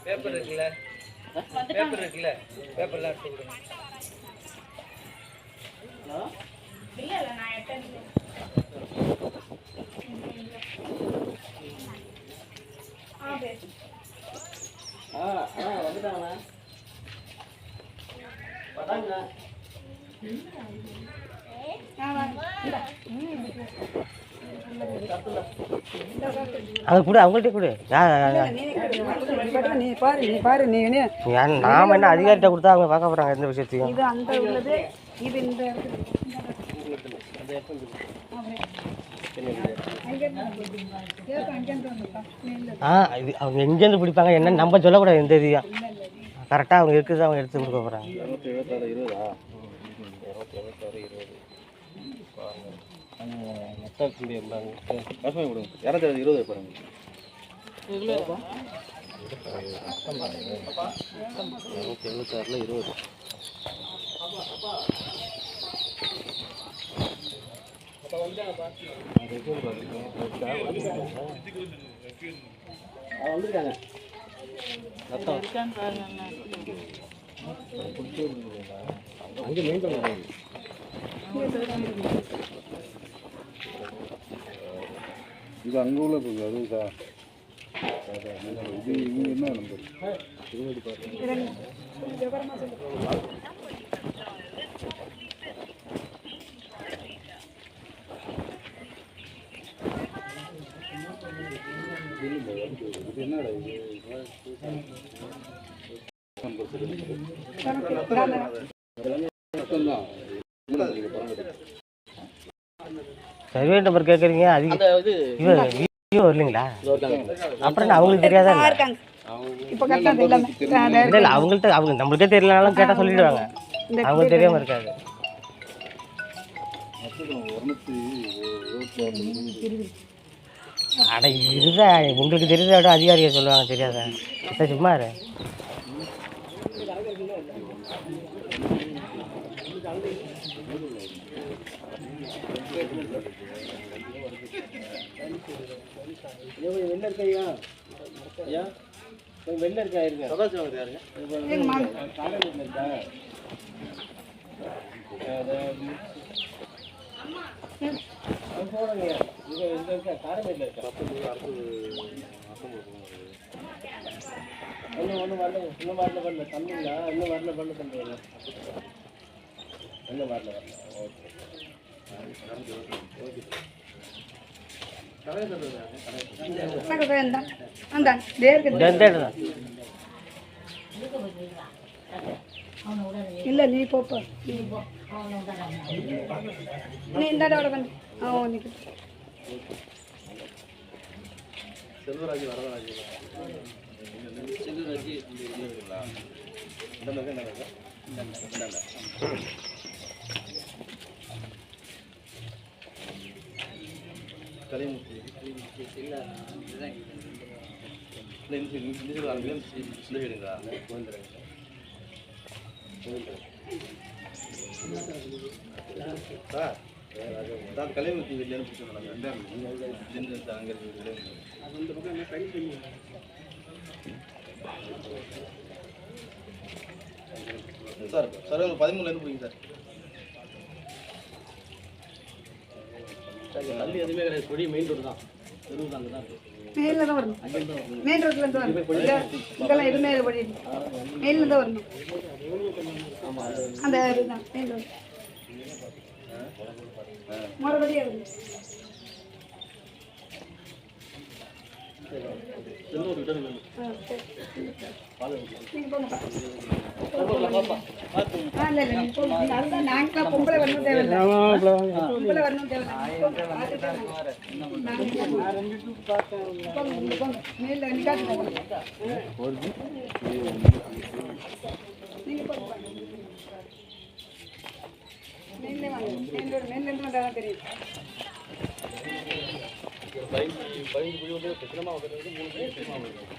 Paper இருக்குல்ல பேப்பர்லாம் எடுத்து கொடுங்க. இல்ல நான் எட்டேன் வந்துட்டாங்க பட்டாங்க அது கூட அவங்கள்ட்ட கூட நீ பாரு நீ நாம என்ன அதிகாரிட்ட கொடுத்தா அவங்க பார்க்க போறாங்க எந்த விஷயத்தையும். இது அந்த உள்ளது இது இந்த இது அவங்க எங்கேருந்து பிடிப்பாங்க என்னன்னு நம்ம சொல்லக்கூடாது. எந்த இதையும் கரெக்டாக அவங்க இருக்குது அவங்க எடுத்து கொடுக்க போகிறாங்க. இது அங்கே உள்ள அதுதா இது இவங்க என்ன நம்பர் 20 பாருங்க. என்னடா சர்வே நம்பர் கேட்குறீங்க. அது வீடியோ வரலீங்களா? அப்புறம் அவங்களுக்கு தெரியாதா? இல்லை அவங்கள்ட்ட அவங்க நம்மளுக்கே தெரியலனாலும் கேட்டால் சொல்லிடுவாங்க. அவங்களுக்கு தெரியாமல் இருக்காது. அட இதுதான் உங்களுக்கு தெரியாத விட அதிகாரியை சொல்லுவாங்க தெரியாதா? சும்மா இரு. வெளில இருக்கையா ஐயா வெளில இருக்கா இருங்க சதாசிவம் யாருங்க காலேஜில் இருக்கா போடுங்க இது எங்க இருக்கா காலேஜில் இருக்கா ஒன்றும் வரல இன்னும் வரல தம்பிங்களா இன்னும் வரல தம்பிங்களா இன்னும் வரல ஓகே இல்ல நீ போப்ப நீ இந்த செல்வராஜ் வரதராஜ் செல்வராஜ் கலைமுத்தி இல்லை சார் அதான் கலைமுத்தி வெளியே அங்கே சார் சார் 13 போயிங்க சார் தள்ளி எதுவுமே கிடையாது. கொடி மெயின் ரோடு தான். தெருவுக்கு அங்கே தான் இருக்குது. மெயினில் தான் வரணும். மெயின் ரோட்லேருந்து வரணும். இதெல்லாம் எதுவுமே வழி மெயினில் தான் வரணும். அந்த இதுதான் மெயின் ரோடு மறுபடியும் வரணும். பொம்பளை வரணும் தேவையில்லை. பொம்பளை வரணும் தேவையில்லை. நீங்க மெயின்ல வாங்க மெயின் ரோடு மெயின்ல இருந்து வந்தா தான் தெரியும் பதினஞ்சு குழி வந்து சினிமா வந்துருக்கு 3 குழி சினிமா வந்துருக்கு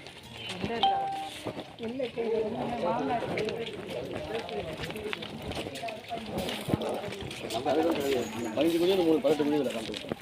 இல்ல கேக்குது மாமனார் நம்ம அதுதான் 15 குழி 3 18 குழி இதில் காமிச்சு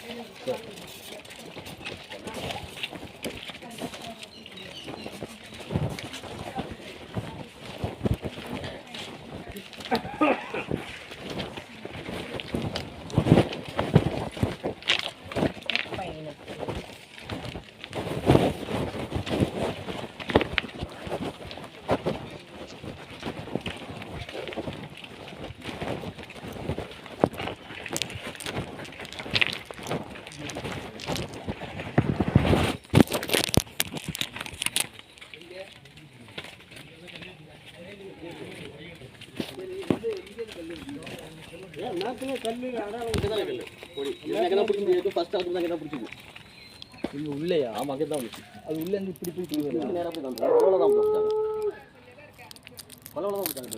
உள்ளேயா ஆமா அங்கே தான் அது உள்ள இருந்து இப்படி போய் நேராக போய் தான் அவ்வளோதான் போட்டாங்க அவ்வளோதான் போட்டாங்க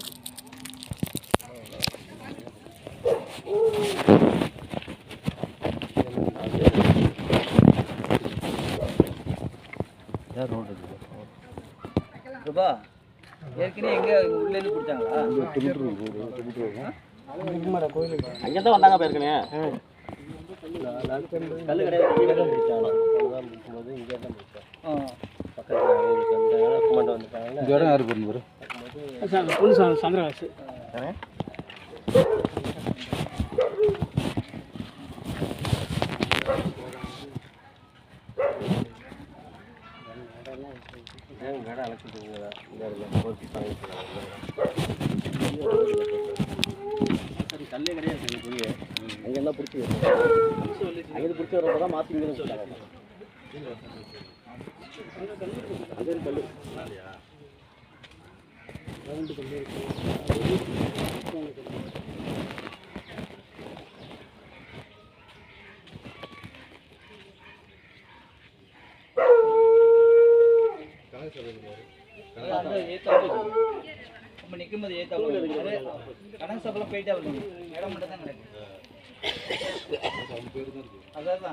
யார் ரோடு ரூபா ஏற்கனவே எங்க உள்ள இருந்து பிடிச்சாங்களா அங்கே தான் வந்தாங்க பேருக்கனே கல் கிடையாது இங்கே தான் பிடிச்சாங்க அவ்வளோதான் பிடிக்கும்போது இங்கே தான் பிடிச்சேன் பக்கத்தில் அந்த குமாண்ட வந்துட்டாங்க இந்த இடம் யாருக்கு போகணும் பொண்ணு சந்திரகாசு கடை அழைச்சிட்டுங்களா இந்த சரி கல்லே கிடையாது புரிய அங்கே இருந்தால் பிடிச்சி அங்கேருந்து பிடிச்சி வரப்போ தான் மாற்றி இங்கே வச்சுட்டாங்க அது கல் நம்ம நிற்கும்போது ஏற்றாப்புல கணக்கு சப்பெல்லாம் போயிட்டே வரணும் இடம் மட்டும் தான் கிடைக்கும் அதான்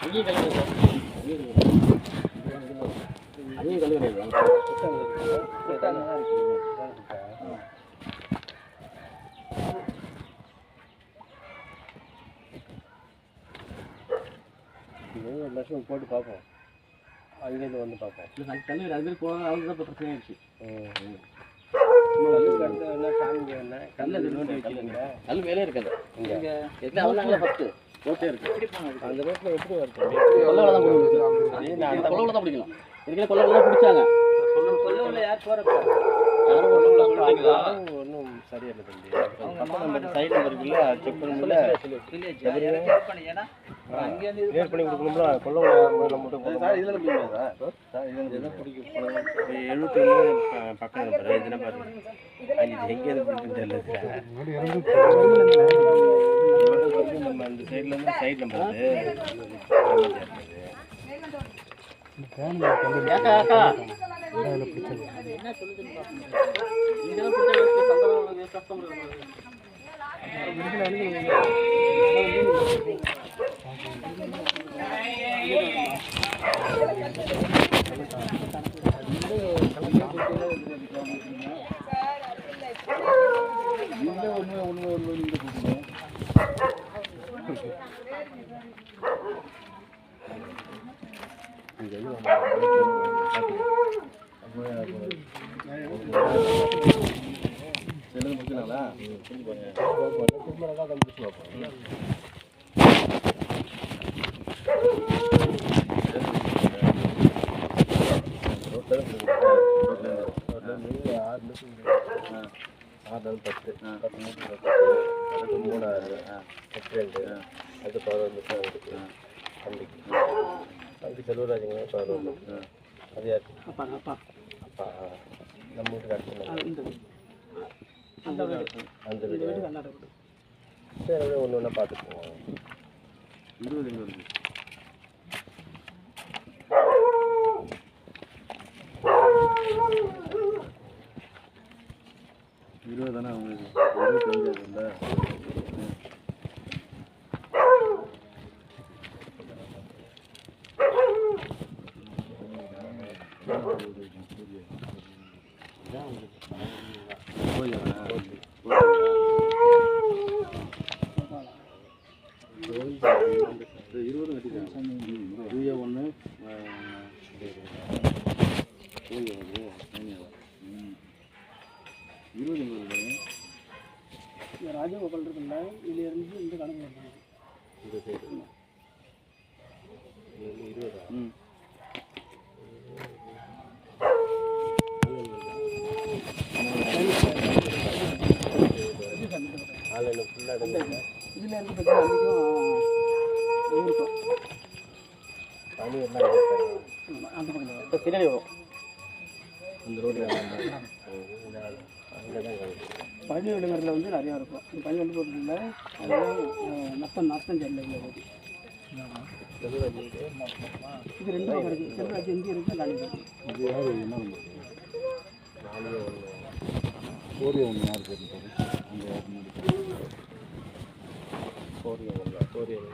அங்கேயும் கல் கிடையாது அங்கேயும் கல் கிடையாது ஒரு லட்சம் போட்டு பார்ப்போம் அங்கேருந்து வந்து பார்ப்போம் இல்லை கல் கிடையாது அது போனால் அவங்க தான் பிரச்சனை ஆயிடுச்சு கல் மேலே இருக்காது இங்கே அவங்க ஃபஸ்ட்டு ரோட்டே இருக்கு அந்த ரோட்டில் எப்படி வருது கொல்லவளை தான் கொல்லவளை தான் பிடிக்கலாம் இதுக்கே கொல்லவளை தான் பிடிச்சாங்க கொல்லூரில் யார் போகிறப்ப ஒன்றும் சரியா இல்லை தம்பி நம்பர் சைட் நம்பர் இருக்குல்ல செக் பண்ணல ஏன்னா அங்கேருந்து கிளியர் பண்ணி கொடுக்கணும்ல கொல்ல மட்டும் சார் இதில் பிடிக்கல சார் இதில் பிடிக்க போனோம் 71 பக்கம் நம்பர் இது நம்பர் எங்கே தெரியல நம்ம அந்த சைட்லேருந்து சைட் நம்பர் என்ன சொல்லுது முடிச்சுங்களா 10 மீட்டர் அடுத்து 3 6 8 2 அது 11 இருக்கு தம்பி செல்வராஜுங்க 11 அது யாரு அப்பா நம்ம வீட்டுக்கு அடுத்து அந்த வீடு சரி அப்படியே ஒன்று ஒன்றா பார்த்துக்குவோம் 20 எங்கே வருது தானே அவங்களுக்கு 25 இல்லை ராஜகோபால் இருக்குல்ல இதுல இருந்து இந்த கணக்கு பண்ணுங்க இந்த சைடு 20 ஆன்லைனில் ஃபுல்லாக எடுங்க இதுல இருந்து பார்த்தீங்கன்னா இருக்கும் பனி எல்லாம் அந்த பக்கத்தில் இப்போ பின்னாடி வரும் அந்த ரோடு அங்கே தான் பழனி விடுங்கிறதுல வந்து நிறையா இருக்கும் இந்த பழனி வந்து போகிறதுல அதெல்லாம் நஷ்டம் சரியில்லை போது இது 2 பக்கம் இருக்குது செல்வராஜ் எங்கே இருக்குது நாளைக்கு இது யார் என்ன பண்ணுறது 4 1 4 1 யார் போட்டுருக்காரு அங்கே யார் முன்னாடி 4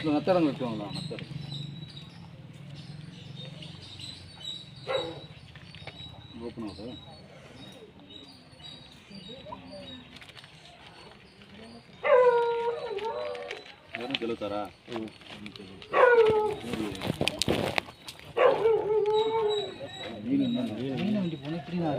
நத்தடம் வச்சுவாங்களா நத்தடம் ஓப்பன் ஆகுது வெறும் கிலோத்தாரா மீன் வண்டி போனால் இப்படி தான்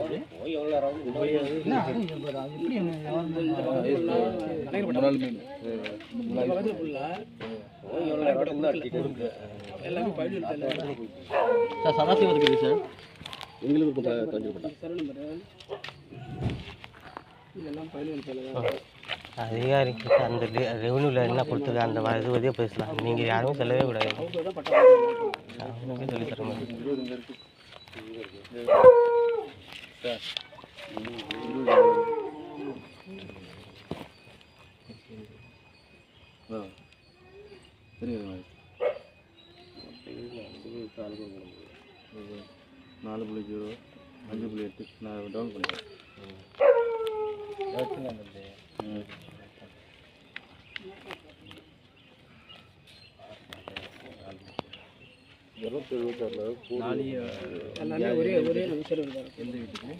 இருக்குது எல்லாமே பழனி சார் சதாசிவம் இருக்குது சார் எங்களுக்கு கொஞ்சம் இதெல்லாம் பழனி அதிகாரிக்கு அந்த ரெவன்யூவில் என்ன கொடுத்துருக்க அந்த இது வழியாக பேசலாம் நீங்கள் யாருமே சொல்லவே கூடாது அவனுக்கே சொல்லி தர மாதிரி நாலு 4.0 5.8 நான் டவுன் பண்ணுறேன் எல்லாமே ஒரே சர்வர் தான் எந்த வீட்டுக்கு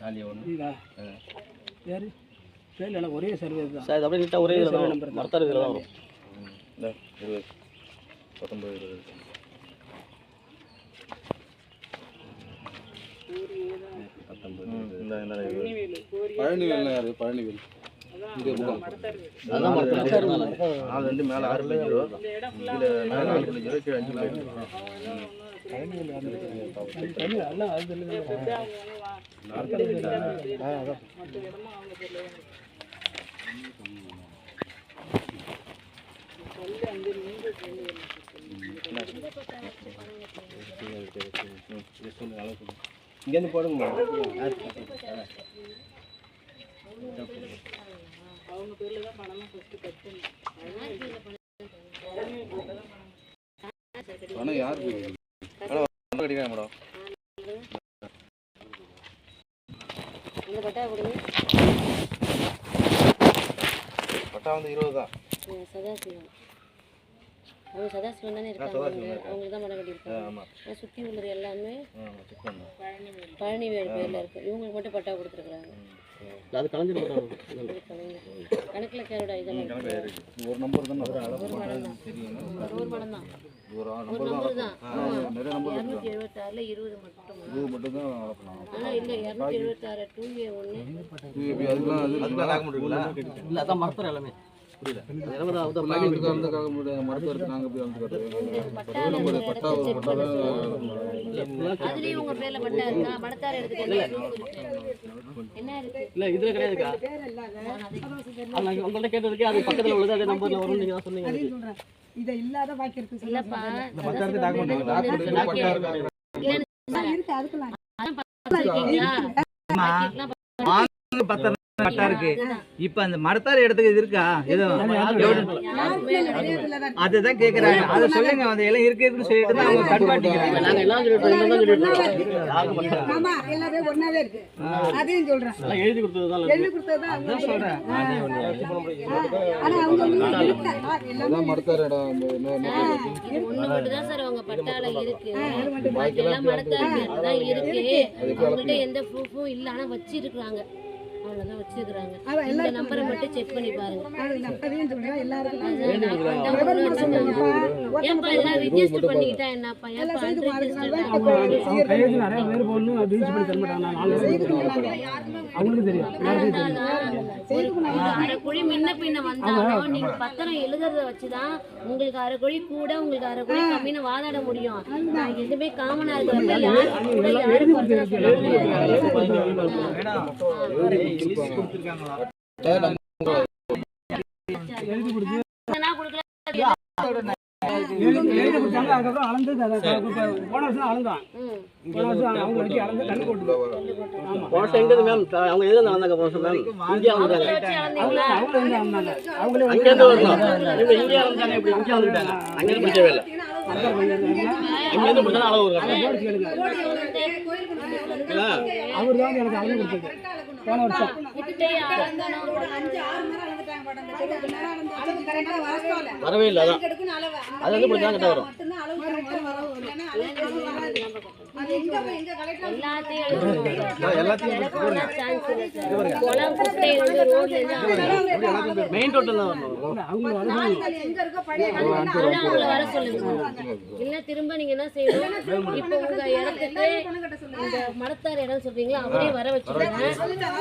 4 இதா யார் சரி எனக்கு ஒரே சர்வர் தான் சார் இது அப்படியே நீட்டாக ஒரே இதில் தான் மரத்தார் இதில் தான் வரும் 20 19 20 பழனிவேல் யாரு பழனிவேல் அதான் மரத்தார் 4 மேலே 6.0 இதில் மேலே 4.0 கீழே 5.0 எல்லாம் அது இங்கேருந்து போடுங்க அவங்க பேர்ல தான் பணமா ஃபர்ஸ்ட் கட்டணும் பணம் யாருக்கு பணம் கட்டிக்கிறேன் மேடம் பட்டா வந்து 20 தான் அவங்க சதாசிவம் தானே இருக்காங்க, அவங்களுக்கு தான் மடம் கட்டியிருக்காங்க. சுற்றி உள்ளது எல்லாமே பழனிவேல் பேரில் இருக்குது. இவங்களுக்கு மட்டும் பட்டா கொடுத்துருக்குறாங்க. அது கலைஞர் கணக்கில் கேரோட இதெல்லாம் ஒரு நம்பர் தான் ஒரு மடம் தான், ஒரு மடம் தான், ஒரு நம்பர் தான். 276ல் 20 மட்டும். ஆனால் இல்லை 276 2A1 இல்லை, அதான் மரத்தில் எல்லாமே புரியல. அதுலேயும் உங்கள் பேரில் பட்டா இருக்கா? மடத்தார் எடுத்துக்கல என்ன இருக்கு? இல்லை இதில் கிடையாதுக்கா. உங்கள்கிட்ட கேட்டதுக்கே அது பக்கத்தில் உள்ளது அதே நம்பரில் வரும்னு நீங்கள் தான் சொன்னீங்க. இதை இல்லாத பாக்கி இருக்கு இல்லப்பா பட்டா இருக்கு. இப்ப அந்த மடத்தார் இடத்துக்கு இது இருக்கா? எதுவும் அதுதான் கேக்குறாங்க. அதை சொல்லுங்க. அந்த இடம் இருக்குன்னு சொல்லிட்டு தான் அவங்க கட்டுப்பாட்டிக்கிறாங்க. நாங்கள் எல்லாம் ஆமா எல்லாமே ஒன்னாவே இருக்கு. அதையும் சொல்றேன். எழுதி கொடுத்தது எழுதி கொடுத்ததுதான் அதான் சொல்றேன். ஆனா அவங்க எல்லாம் மடத்தார் இடம் இது ஒண்ணு மட்டும் தான் சார் அவங்க பட்டால இருக்கு. பாக்கி எல்லாம் மடத்தார் தான் இருக்கு. அவங்கள்ட்ட எந்த ப்ரூஃபும் இல்ல, ஆனா வச்சிருக்காங்க. அவ்வளவுதான் வச்சிருக்காங்க. இந்த நம்பரை மட்டும் செக் பண்ணி பாருங்க. ஏன்பா இதெல்லாம் ரிஜிஸ்டர் பண்ணிக்கிட்டா என்னப்பா? ஏன்பா அன்ரிஜிஸ்டர்ட் கையெழுத்து நிறைய பேர் போடணும், அது யூஸ் பண்ணி தர மாட்டாங்க. அவங்களுக்கு தெரியும். அரை குழி முன்ன பின்ன வந்தாலும் நீங்க பத்திரம் எழுதுறத வச்சுதான் உங்களுக்கு அரை குழி கூட உங்களுக்கு அரை குழி கம்மின்னு வாதாட முடியும். எதுவுமே காமனா இருக்கிறப்ப யாரும் கூட யாரும் எழுதி கொடுத்தாங்க. அதுக்கப்புறம் அளந்து போன வருஷம் அளந்தான். போன வருஷம் அவங்க வச்சு அளந்து கண்ணு போட்டு போன எங்கே மேம் அவங்க எதில் வந்தாங்க? போன மேம் இந்தியா வந்தாங்க. அவங்க வந்து வந்தாங்க. அவங்களே அங்கேருந்து வரணும். இவங்க இந்தியா வந்தாங்க. இப்படி இந்தியா வந்துட்டாங்க. அங்கேருந்து பிடிக்கவே இல்லை. அங்கேருந்து பிடிச்சா அளவு அவர் தான் எனக்கு அளந்து கொடுத்தது போன வருஷம். வரவே இல்லை. அதான் அது வந்து பிடிச்சா கிட்ட வரும். மெயின் ரோட்டில் தான் வரணும். வர சொல்லுங்க. இல்ல திரும்ப நீங்க என்ன செய்யணும்? இப்போ உங்க இடத்துக்கு இந்த மடத்தார் இடம் சொல்றீங்களா, அவரே வர வச்சுருங்க.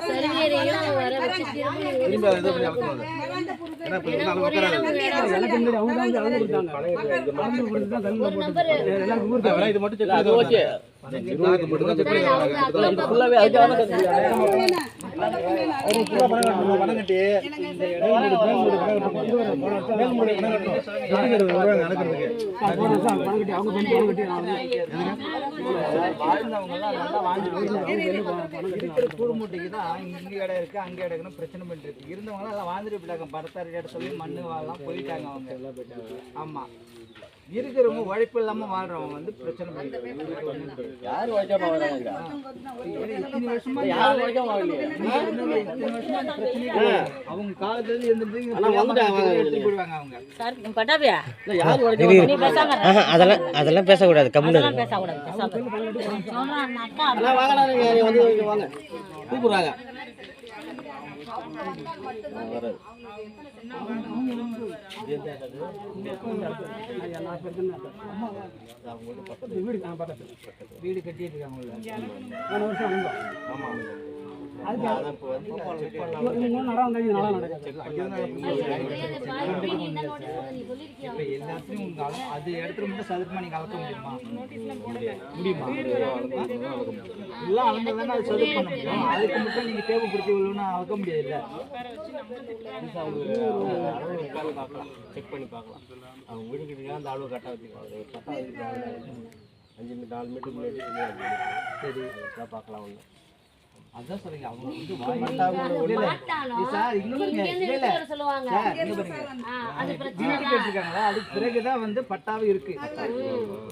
சர்வேரையும் வர வச்சு திரும்ப ஃபுல்லாகவே அதுக்காக கூடுமூட்டைக்கு தான் இங்கே இடம் இருக்கு அங்கே இடம் இருக்குன்னு பிரச்சனை பண்ணிட்டு இருக்கு. இருந்தவங்க எல்லாம் வாழ்ந்துட்டு போயிட்டாங்க. படத்தார் இடம் சொல்லி மண்ணு வாழலாம் போயிட்டாங்க அவங்க எல்லாம் போயிட்டாங்க. ஆமா இருக்கிறவங்க உழைப்பு இல்லாம வாழ்றவங்க வந்து பிரச்சனை பண்ணிட்டு யார் உழைக்காம வராங்க? இத்தனை வருஷமா யாரும் உழைக்காம வரலையே. அவங்க காலத்துல இருந்து இருந்துட்டு போயிடுவாங்க அவங்க. பட்டாபியா இல்லை யார் உழைக்காம அதெல்லாம் பேசக்கூடாது. கம்முன்னு பேசக்கூடாது. வாங்கலாம். நீங்கள் வந்து வாங்க கூப்பிடுறாங்க. வீடு கட்டிட்டு இருக்காங்க. போன வருஷம் அளந்தோம். அதுக்கு நடக்கும். நல்லா நடக்கும். இப்ப எல்லாத்தையும் உங்க அது இடத்துல மட்டும் சதுரமா நீங்க அளக்க முடியுமா? முடியுமா? எல்லாம் அளந்தாதானே அது சதுர பண்ண முடியும். அதுக்கு மட்டும் நீங்க தேவைப்படுத்தி இவ்வளவுன்னு அளக்க முடியாது. இல்ல செக் பண்ணி பார்க்கலாம். அவங்க வீடு கிட்ட அந்த அளவு கரெக்டாக வச்சுக்கலாம். 5 4 மீட்டர் முன்னாடி சரி பார்க்கலாம். ஒன்று அதான் சொல்றீங்க அவங்க வந்து வாய் சார் இன்னும் சொல்லுவாங்க அது பிரச்சனை இருக்காங்களா அதுக்கு பிறகுதான் வந்து பட்டாவே இருக்கு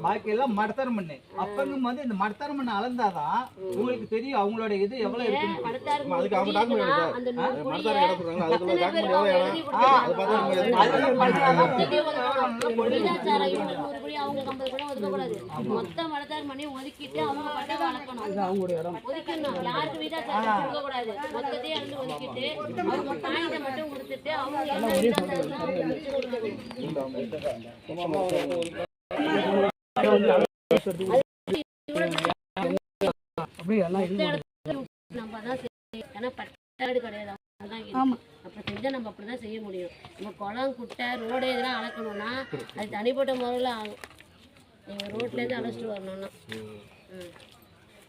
பாக்கி எல்லாம் மடத்தரம் பண்ணு அப்பங்கும் போது இந்த மடத்தரம் பண்ண அளந்தாதான் உங்களுக்கு தெரியும் அவங்களோட இது எவ்வளவு இருக்கு அதுக்கு அவங்க டாக்குமெண்ட் மடத்தார இடம் சொல்றாங்க அதுக்குள்ள டாக்குமெண்ட் மொத்த மடத்தார் மணி ஒதுக்கிட்டு அவங்க பட்டாவை அளக்கணும் ஒதுக்கணும் யாருக்கு வீதாச்சாரம் கொடுக்க கூடாது மொத்தத்தையும் அளந்து ஒதுக்கிட்டு அவங்க பாயிண்ட மட்டும் கொடுத்துட்டு அவங்க என்ன வீதாச்சாரம் ஏன்னா பட்டாடு கிடையாது அப்புறம் செஞ்சா நம்ம அப்படிதான் செய்ய முடியும். நம்ம குளம் குட்டை ரோடு இதெல்லாம் அளக்கணும்னா அது தனிப்பட்ட முறையில் ஆகும். நீங்கள் ரோட்லேருந்து அழைச்சிட்டு வரணும்னா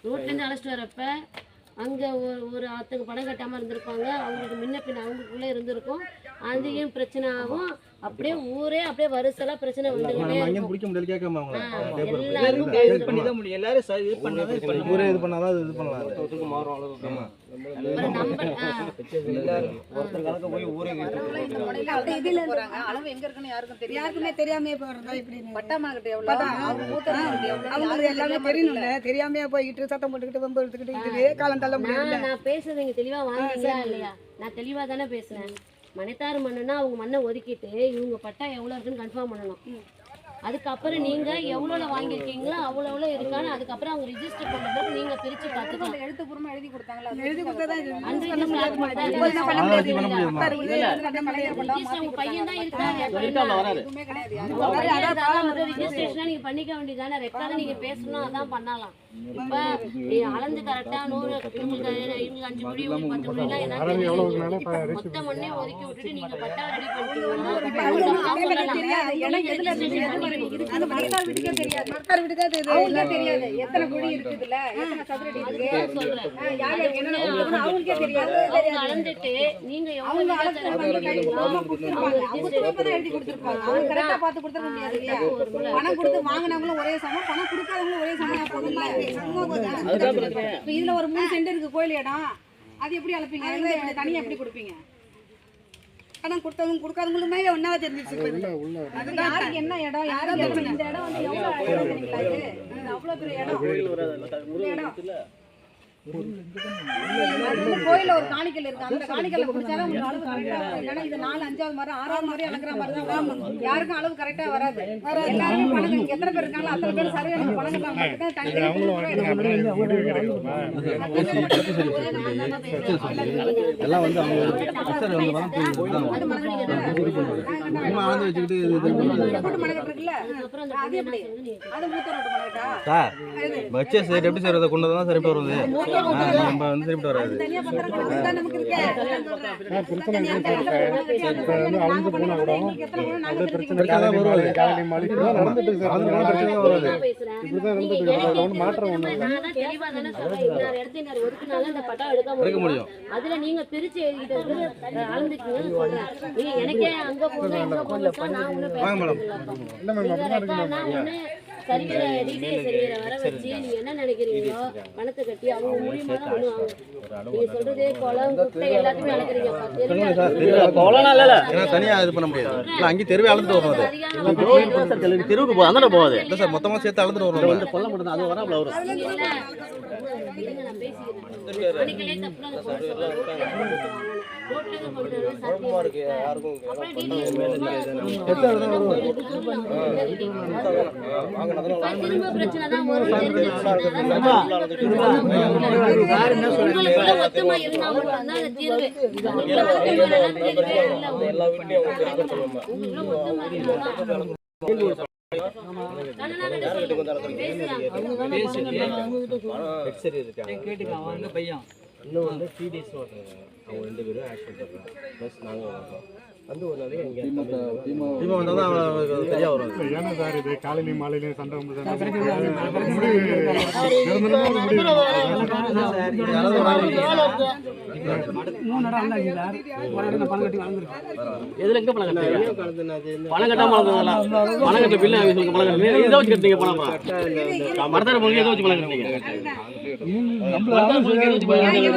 ரோட்லேருந்து அழைச்சிட்டு வரப்ப அங்கே ஒரு ஆற்றுக்கு பணம் கட்டாமல் இருந்திருப்பாங்க, அவங்களுக்கு முன்ன பின்ன அவங்களுக்குள்ளே இருந்திருக்கும், அதையும் பிரச்சனை ஆகும். அப்படியே ஊரே அப்படியே வருஷலாம் பிரச்சனை வந்துக்கிட்டே இருக்கும். பிடிக்க முடியல கேட்காம அவங்க எல்லாரும் இது பண்ணி தான் முடியும். எல்லாரும் இது பண்ணாதான் ஊரே இது பண்ணாதான் இது பண்ணலாம். ஒருத்தருக்கு மாறும் அளவுக்கு. ஆமா ஒருத்தர் கணக்கு போய் ஊரே அளவு எங்க இருக்குன்னு யாருக்குமே தெரியாமே போறதா இப்படி பட்டாமாகிட்ட எவ்வளவு அவங்க எல்லாமே தெரியணும்ல, தெரியாமையே போய்கிட்டு சத்தம் போட்டுக்கிட்டு வம்பு எடுத்துக்கிட்டு காலம் தள்ள முடியல. நான் பேசுறது நீங்க தெளிவா வாங்குறீங்களா இல்லையா? நான் தெளிவா தானே பேசுறேன். மனைத்தாறு மண்ணுன்னா அவங்க மண்ணை ஒதுக்கிட்டு இவங்க பட்டா எவ்வளோ இருக்குன்னு கன்ஃபார்ம் பண்ணணும். அதுக்கப்புறம் நீங்க எவ்வளோ வாங்கியிருக்கீங்களோ அவ்வளோ இருக்கான்னு அதுக்கப்புறம் அவங்க ரிஜிஸ்டர் பண்ணுறது நீங்க பிரிச்சு பார்த்துக்கலாம். எழுத்துப்பூர்வமா எழுதி கொடுத்தாங்களா? எழுதி கொடுத்தா பையன் தான் இருக்காரு, ரிஜிஸ்ட்ரேஷன் நீங்க பண்ணிக்க வேண்டியதானே. ரெக்கார்டு நீங்க பேசணும் அதான் பண்ணலாம். இப்ப அளந்து கரெக்டா 100 இவங்களுக்கு 5 முடி 10 முடியெல்லாம் என்ன மொத்த மண்ணே ஒதுக்கி விட்டுட்டு நீங்க பட்டா ரெடி பண்ணிட்டீங்கன்னா அந்த மரத்தார் வீட்டுக்கே தெரியாது. மரத்தார் வீட்டுக்கே தெரியாது எத்தனை குழி இருக்குதுல, எத்தனை சதுரடி இருக்கு, யார் என்ன அவங்களுக்கே தெரியாது. அவங்க அளந்துட்டு நீங்க அவங்க அளந்து எழுதி கொடுத்துருப்பாங்க. அவங்க கரெக்டா பார்த்து கொடுத்துட முடியாது இல்லையா? பணம் கொடுத்து வாங்கினவங்களும் ஒரே சமம், பணம் கொடுக்காதவங்களும் ஒரே சமம் போதும்ல. இப்ப இதுல ஒரு 3 சென்ட் இருக்கு கோயில் இடம், அது எப்படி அளப்பீங்க? தனியா எப்படி கொடுப்பீங்க? பணம் கொடுத்தவங்க கொடுக்காதவங்களுமே ஒன்னா தெரிஞ்சிருச்சு. அது யாருக்கு என்ன இடம், யாரும் இந்த இடம் வந்து எவ்வளவு இடம் தெரியுங்களா? இது அவ்வளவு பெரிய இடம். கோயில ஒரு காணிக்கல் இருக்கு, அந்த காணிக்கல்ல குடிச்சாலும் உங்களுக்கு அளவு கரெக்டா வரும். இல்லைன்னா இது 4 5வது முறை 6வது முறை அளக்குற மாதிரி தான் வரும். யாருக்கும் அளவு கரெக்டா வராது. எல்லாருமே பணம் எத்தனை பேர் இருக்காங்களோ அத்தனை பேர் சரியா நம்ம பணம் கட்டாம தனி எல்லாம் வந்து அவங்க அக்சர் வந்து ஆந்து வச்சுக்கிட்டு அது எப்படி அது மூத்தரோட மனக்கா சார் வச்சே சார் எப்படி சார் அதை கொண்டு தான் சரிப்பட்டு வருது. நம்ம வந்து சரிப்பட்டு வராது. தனியா பத்திரம் கொடுத்தா நமக்கு இருக்கு. அளந்து போனா கூட அப்படியே பிரச்சனை வருவாது. நடந்துட்டு சார் அந்த பிரச்சனை வராது. இப்படிதான் இருந்துட்டு மாற்றம் ஒண்ணு எடுக்க முடியும். அதுல நீங்க பிரிச்சு எழுதிட்டு அளந்துக்கீங்கன்னு சொல்றேன். நீங்க எனக்கே அங்க போங்க இங்க போங்க நான் ஒண்ணு பேசுறேன். சரிகிற டீடைல் சரிகிற வர வச்சு நீங்க என்ன நினைக்கிறீங்களோ பணத்தை கட்டி அவங்க மூலியமா தான் பண்ணுவாங்க. நீங்க சொல்றதே குளம் குட்டை எல்லாத்தையுமே அளக்குறீங்க. தனியா இது பண்ண முடியாது. இல்ல அங்கே தெருவே அளந்துட்டு வரும். தெருவுக்கு போகாத போகாது. இல்ல சார் மொத்தமா சேர்த்து அளந்துட்டு வரும். வந்து கொல்ல மட்டும் அது வராமல வரும். நான் பேசிக்கிறேன். அன்னைக்கே தப்புனா ரோட்ல கொண்டு வந்து சாத்தியமா இருக்கு. யாருக்கும் திரும்ப பிரச்சனை தான் வரும். மொத்தமா இருந்தா மட்டும் தான் தீர்வு. எல்லா பையன் இன்னும் வந்து 3 days அவங்க 2 பேரும் ஆக்ஷன் பண்ணுறாங்க. ப்ளஸ் நாங்கள் வரோம். வந்து ஒரு நாளைக்கு இங்கே திமுக வந்தால் தான் அவங்களுக்கு சரியாக வரும். ஏன்னா சார் இது காலையிலையும் மாலையிலையும் சண்டை வந்து எதுல எங்க பணம் கட்டுறீங்க? பணம் கட்டாம வளர்ந்ததா? பணம் கட்ட பில்லு உங்களுக்கு பணம் கட்டுறீங்க. இதை வச்சு கட்டுறீங்க பணம். மரத்தார பொருள் எதை வச்சு பணம் கட்டுறீங்க? மரத்தார பொருள் எதை வச்சு பணம் கட்டுறீங்க?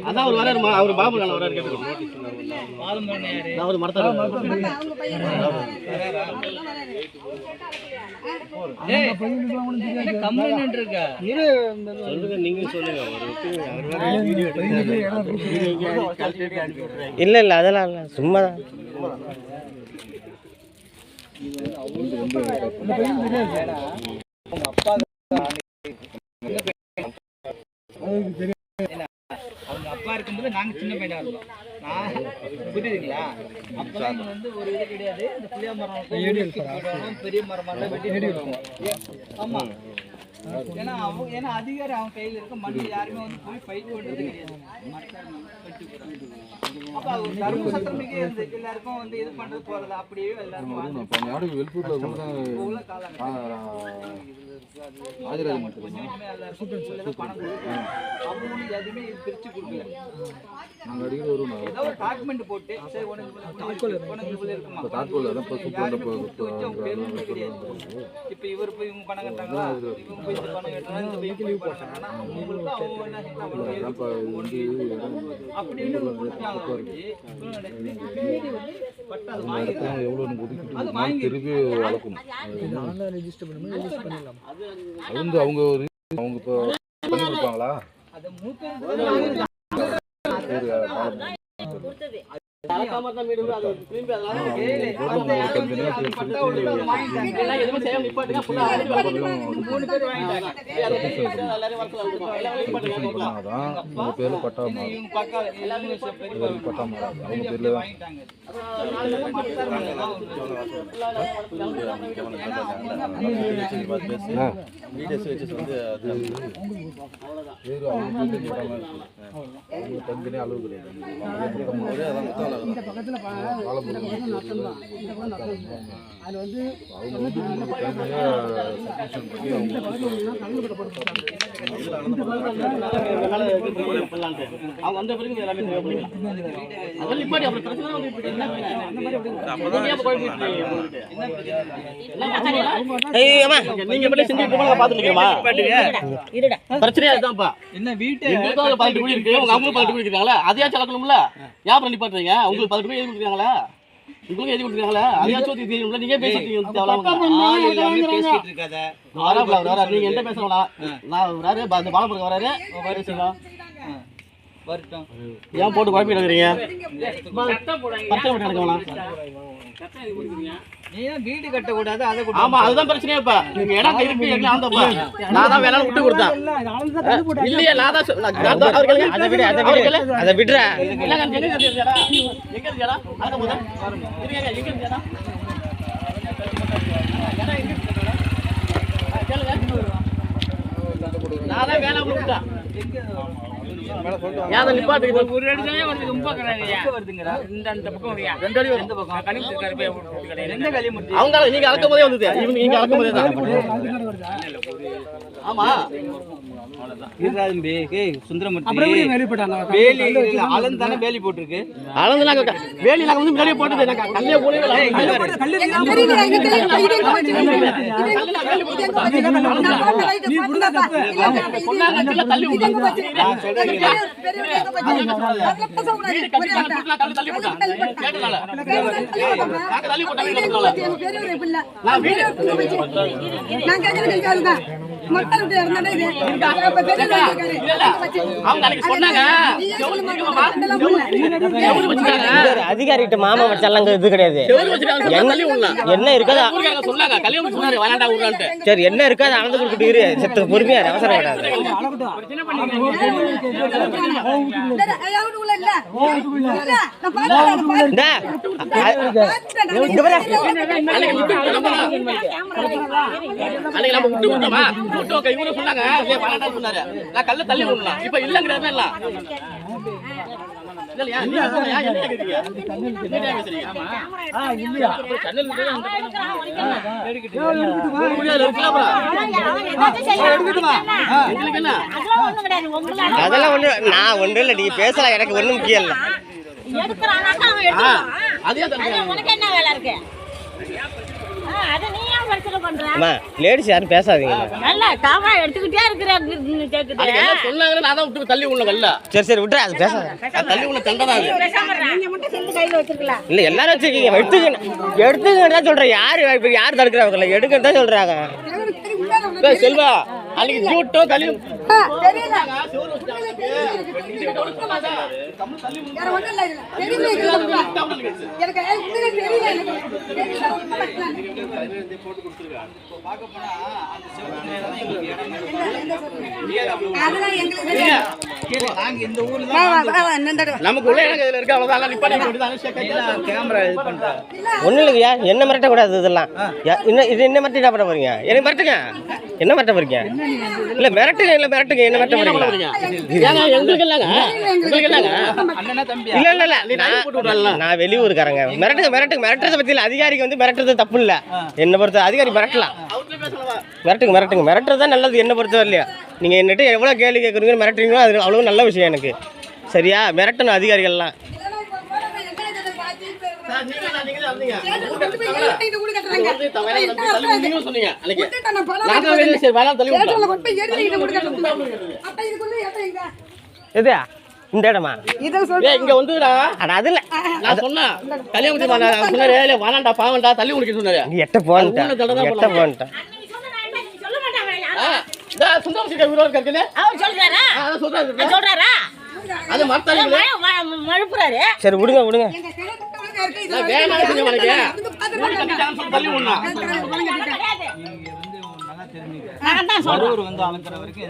அதான் அவர் வராரு, அவர் பாபு கால வராரு கேட்டுக்கோங்க. அவர் மரத்தார இல்லை இல்லை அதெல்லாம் இல்லை சும்மா தான். அவங்க அப்பா இருக்கும்போது நாங்க சின்ன பையனா இருந்தோம். நான் புரியுதுங்களா? அப்பெல்லாம் வந்து ஒரு இது கிடையாது. இந்த புளிய மரம் பெரிய மரமெல்லாம் வெட்டி ஆமா. ஏன்னா ஏன்னா அதிகாரம் அவன் கையில இருக்க மண்ணு யாருமே வந்து போய் ஃபைட் பண்றது கிடையாது. அப்ப ஒரு தர்ம சத்திரமிக்கே இருந்து எல்லாருக்கும் வந்து இது பண்றது போறது அப்படியே எல்லாரும் டாக்குமெண்ட் போட்டு இப்ப இவர் போய் இவங்க பணம் கட்டாங்களா, இவங்க போய் பணம் கட்டுறாங்க அப்படின்னு அவங்க இப்போ பண்ணி கொடுப்பாங்களா? வீடியோஸ் வச்சு வந்து தனித்தனி அளவு கிடையாது. இந்த பக்கத்துல அது வந்து அவங்க வந்த பிறகு எல்லாமே நீங்க பிரச்சனையா இதுதான்ப்பா. என்ன வீட்டு எங்களுக்கு 18 கோடி இருக்கு, உங்க அவங்களுக்கு 18 கோடி இருக்காங்களா? அதையா செலக்கணும்ல. யாரும் நிப்பாட்டுறீங்க? உங்களுக்கு 18 கோடி எழுதி கொடுக்குறாங்களா? உங்களுக்கு எழுதி கொடுக்குறாங்களா? அதையாச்சும் தெரியும்ல. நீங்க பேசிட்டு இருக்காத நீங்க என்ன பேசலாம். நான் வராரு அந்த பாலபுரம் வராரு வரட்டும். ஏன் போட்டு குழப்பி எடுக்கிறீங்க? வீடு கட்ட கூடாது. ஆமா அதுதான் பிரச்சனையா. இப்ப நீங்க இடம் இருக்கு எல்லாம் நான் தான் வேணாலும் விட்டு கொடுத்தேன். இல்லையா நான் தான் அதை விடுற நான் தான் வேணாம் விட்டேன். நீங்க அளக்கும் போதே வந்தது. நீங்க அளக்கும் போதே தான். ஆமா வேலி போட்டுருக்கு. வேலி நாங்க வந்து வேலையை போட்டது கல்லையே போல அதிகாரிகிட்ட மாமா வச்சாலங்க இது கிடையாது. என்ன இருக்காது சரி, என்ன இருக்காது அளந்து கொடுத்துட்டு இரு. செத்து பொறுமையா அவசரம் கிடையாது. இவரு சொன்னாங்க சொன்னாரு நான் கல்ல தள்ளி விடலாம் இப்ப இல்லங்கிறதா இல்ல இல்லையா நீங்க என்ன கேக்குறீங்க என்ன பேசுறீங்க இல்லையா சன்னல் விட்டு அதெல்லாம் ஒண்ணு நான் ஒன்றும் இல்லை நீங்க பேசலாம் எனக்கு ஒண்ணும் முக்கியம் இல்லை லேடிஸ் யாரும் பேசாதீங்க சொன்னாங்க நான் தான் விட்டு தள்ளி விடணும் கல்ல சரி விட்டுற அது பேசாத தள்ளி விட தண்டனா இல்ல எல்லாரும் வச்சிருக்கீங்க எடுத்துக்கன்னு தான் சொல்றேன் யார் தடுக்கிறாங்க எடுக்கன்னு தான் சொல்றாங்க செல்வா அன்னைக்கு ஜூட்டோ தள்ளி நமக்குள்ள இதுல இருக்கு அவ்வளவுதான் கேமரா இது பண்றாங்க ஒன்றும் இல்லைங்கய்யா என்ன மிரட்டக்கூடாது இதெல்லாம் இது என்ன மிரட்டி என்ன பண்ண போறீங்க என்ன மிரட்டுங்க என்ன மிரட்ட போறீங்க இல்லை மிரட்டுங்க என்ன மிரட்ட போறீங்க இல்ல நான் வெளியூருக்காரங்க மிரட்டுறதை பத்தி இல்லை அதிகாரிக்கு வந்து மிரட்டுறது தப்பு இல்லை என்ன பொறுத்த அதிகாரி மிரட்டலாம் மிரட்டுங்க மிரட்டுறது தான் நல்லது என்ன பொறுத்த வரலையா நீங்கள் என்னட்டு எவ்வளோ கேள்வி கேட்குறீங்க மிரட்டுறீங்களோ அது அவ்வளோ நல்ல விஷயம் எனக்கு சரியா மிரட்டணும் அதிகாரிகள்லாம் எது இந்த இடமா இங்க வந்து அதுல நான் சொன்னேன் கல்யாணம் சொன்னாரு வேணாண்டா பாவண்டா தள்ளி முடிக்க சொன்னாரு நீ எட்ட போன்ட்டேன் சுந்தரம் விரோதம் இருக்குல்ல சொல்றாரு அது மறுப்புறாரு சரி விடுங்க சர்வர் வந்து அமைக்கிற வரைக்கும்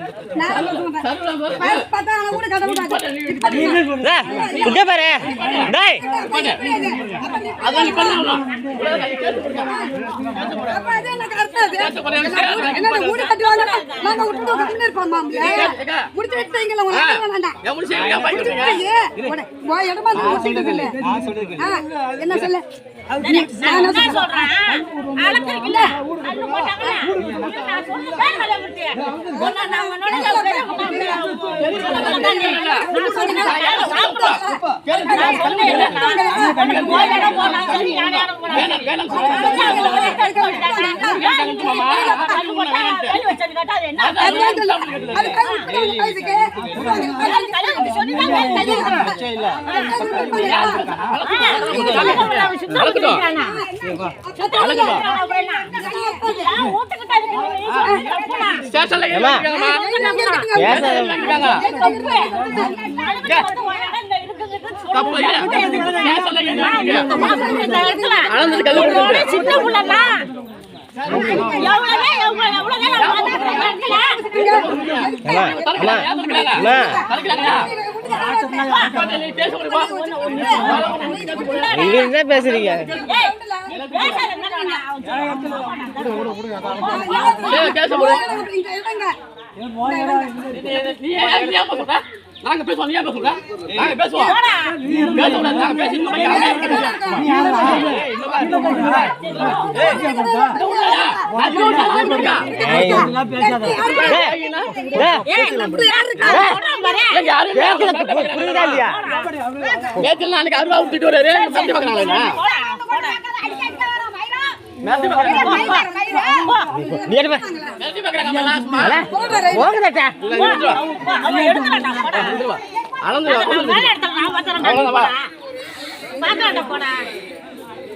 இங்க பாரு டேய் என்ன சொல்ல பேசுறீங்க நாங்க பேசுவோம் நீ பேசுங்க நாங்க பேசுவோம் நாங்க பேசி புரியுதா இல்லையா நாளைக்கு அருவா விட்டுட்டு வர்றாரு சந்தி பார்க்கறாங்களா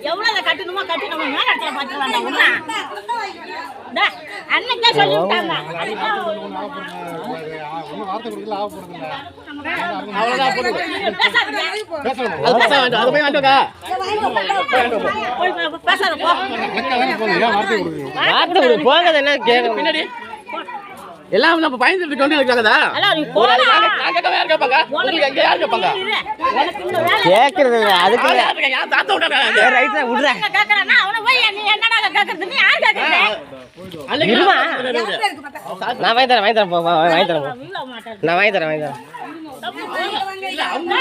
எவ்வளவு கட்டணுமோ மேல இடத்துல பாத்துக்கலாம் அன்னைக்கே சொல்லிவிட்டாங்க போங்க என்ன கேட்க பின்னாடி எல்லாம் நம்ம பயந்துட்டு கொண்டு இருக்காங்கதா நான் கேட்காம யார் கேட்பாங்க உங்களுக்கு எங்க யார் கேட்பாங்க கேட்கறது இல்லை அதுக்கு யார் தாத்த விட்டாங்க ரைட்டா விடுறேன் கேக்குறானா அவன போய் நீ என்னடா கேக்குறது நீ யார் கேக்குறது இருமா யார்கிட்ட இருக்கு பார்த்தா? நான் வாங்கி தரேன் வாங்கி தரேன் நான் வாங்கி தரேன் இல்ல அவங்க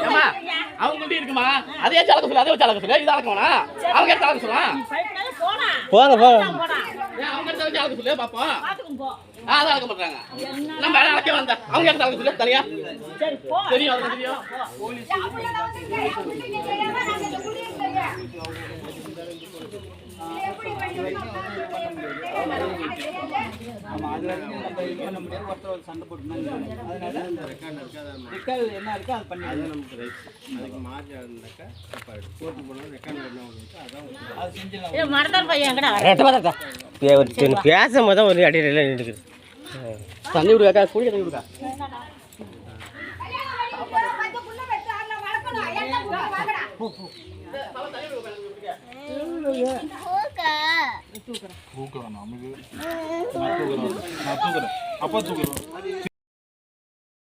ஏமா அவங்க இருக்குமா அதே சலக்க சொல்லு அதே சலக்க சொல்லு இது அளக்கணும்னா அவங்க சலக்க சொல்லலாம் போங்க அவங்க சலக்க சொல்லு பாப்போம் அதான் அளக்க மாட்டாங்க நம்ம அளக்க வந்தா அவங்க சலக்க சொல்லு சரியா தெரியும் அது தெரியும் ஆமா அது வரைக்கும் நம்ம இது பண்ண முடியாது ஒருத்தர் சண்டை போட்டுனாங்க அதனால ரெக்கார்ட் என்ன இருக்கோ அது பண்ணி நமக்கு ரைட் அதுக்கு மார்ஜ் இருந்தாக்கா கோர்ட்டு போனால் ரெக்கார்ட் என்ன வந்துச்சு அதான் அது செஞ்சிடலாம் மரத்தார் பையன் எங்கடா பேசும்போது தான் ஒரு அடியில் இருக்குது தண்ணி விடுக்கா குழி தண்ணி விடுக்கா தூக்குறேன் நமக்கு நான் தூக்குறேன் அப்பா தூக்குறேன்